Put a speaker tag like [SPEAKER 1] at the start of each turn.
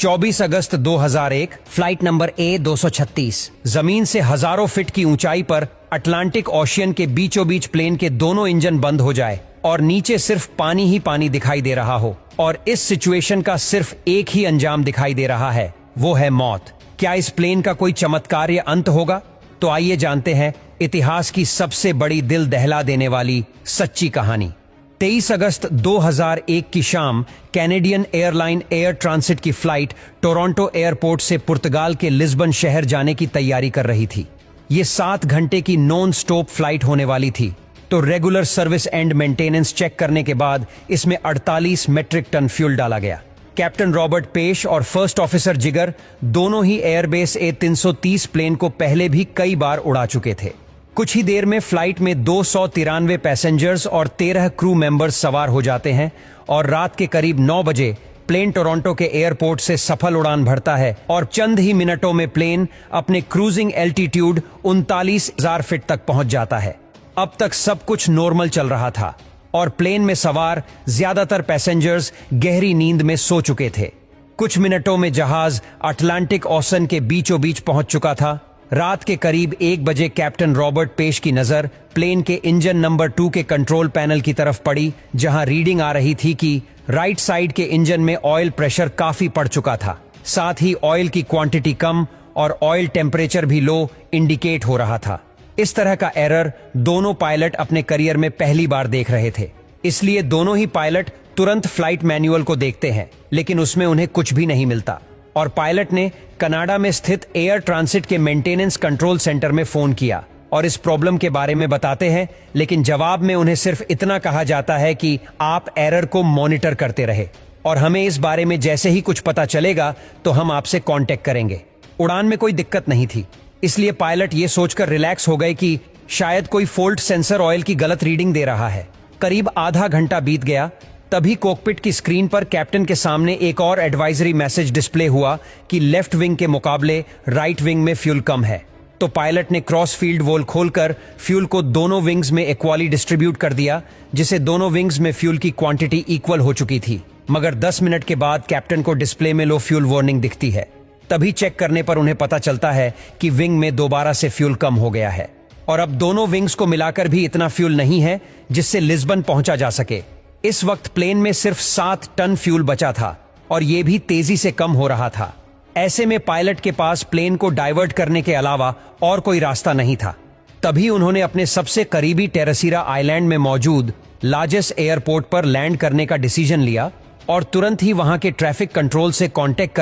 [SPEAKER 1] 24 अगस्त 2001 flight number A236 जमीन से हजारों फीट की ऊंचाई पर अटलांटिक ओशियन के बीचों बीच प्लेन के दोनों इंजन बंद हो जाए और नीचे सिर्फ पानी ही पानी दिखाई दे रहा हो और इस सिचुएशन का सिर्फ एक ही अंजाम दिखाई दे रहा है, वो है मौत। क्या इस प्लेन का कोई चमत्कार या अंत होगा? तो आइए जानते हैं इतिहास की सबसे बड़ी दिल दहला देने वाली सच्ची कहानी। 23 अगस्त 2001 की शाम कैनेडियन एयरलाइन एयर ट्रांसिट की फ्लाइट टोरंटो एयरपोर्ट से पुर्तगाल के लिस्बन शहर जाने की तैयारी कर रही थी। ये 7 घंटे की नॉन स्टॉप फ्लाइट होने वाली थी, तो regular service and maintenance check करने के बाद इसमें 48 मेट्रिक टन फ्यूल डाला गया। कैप्टन रॉबर्ट पेश और फर्स्ट ऑफिसर जिगर दोनों ही एयरबेस A330 प्लेन को पहले भी कई बार उड़ा चुके थे। कुछ ही देर में फ्लाइट में 293 पैसेंजर्स और 13 क्रू मेंबर्स सवार हो जाते हैं और रात के करीब 9 बजे प्लेन टोरंटो के एयरपोर्ट से सफल उड़ान भरता है और चंद ही मिनटों में प्लेन अपने क्रूजिंग एल्टीट्यूड 39,000 फीट तक पहुंच जाता है। अब तक सब कुछ नॉर्मल चल रहा था और प्लेन में सवार ज्यादातर पैसेंजर्स गहरी नींद में सो चुके थे। कुछ मिनटों में जहाज अटलांटिक ओशन के बीचों बीच पहुंच चुका था। रात के करीब 1 बजे कैप्टन रॉबर्ट पेश की नजर प्लेन के इंजन नंबर 2 के कंट्रोल पैनल की तरफ पड़ी, जहां रीडिंग आ रही थी कि राइट साइड के इंजन में ऑयल प्रेशर काफी पड़ चुका था। साथ ही ऑयल की क्वांटिटी कम और ऑयल टेम्परेचर भी लो इंडिकेट हो रहा था। इस तरह का एरर दोनों पायलट अपने करियर में पहली बार देख रहे थे, इसलिए दोनों ही पायलट तुरंत फ्लाइट मैनुअल को देखते हैं, लेकिन उसमें उन्हें कुछ भी नहीं मिलता और पायलट ने कनाडा में स्थित एयर ट्रांसिट के मेंटेनेंस कंट्रोल सेंटर में फोन किया और इस प्रॉब्लम के बारे में बताते हैं, लेकिन जवाब में उन्हें सिर्फ इतना कहा जाता है कि आप एरर को मॉनिटर करते रहे और हमें इस बारे में जैसे ही कुछ पता चलेगा तो हम आपसे कांटेक्ट करेंगे। उड़ान में कोई दिक्कत नहीं थी, इसलिए पायलट ये सोचकर रिलैक्स हो गए कि शायद कोई फोल्ट सेंसर ऑयल की गलत रीडिंग दे रहा है। करीब आधा घंटा बीत गया, तभी कॉकपिट की स्क्रीन पर कैप्टन के सामने एक और एडवाइजरी मैसेज डिस्प्ले हुआ कि लेफ्ट विंग के मुकाबले राइट विंग में फ्यूल कम है। तो पायलट ने क्रॉस फील्ड वॉल खोलकर फ्यूल को दोनों विंग्स में इक्वली डिस्ट्रीब्यूट कर दिया, जिससे दोनों विंग्स में फ्यूल की क्वांटिटी इक्वल हो चुकी थी। मगर 10 मिनट के बाद कैप्टन को डिस्प्ले में लो फ्यूल वार्निंग दिखती है। तभी चेक करने पर उन्हें पता चलता है कि विंग में दोबारा से फ्यूल कम हो गया है और अब दोनों विंग्स को मिलाकर भी इतना फ्यूल नहीं है जिससे लिस्बन पहुंचा जा सके। इस वक्त प्लेन में सिर्फ 7 टन फ्यूल बचा था और यह भी तेजी से कम हो रहा था। ऐसे में पायलट के पास प्लेन को डाइवर्ट करने के अलावा और कोई रास्ता नहीं था। तभी उन्होंने अपने सबसे करीबी टेरेसीरा आइलैंड में मौजूद लार्जेस्ट एयरपोर्ट पर लैंड करने का डिसीजन लिया और तुरंत ही वहां के ट्रैफिक कंट्रोल से कांटेक्ट कर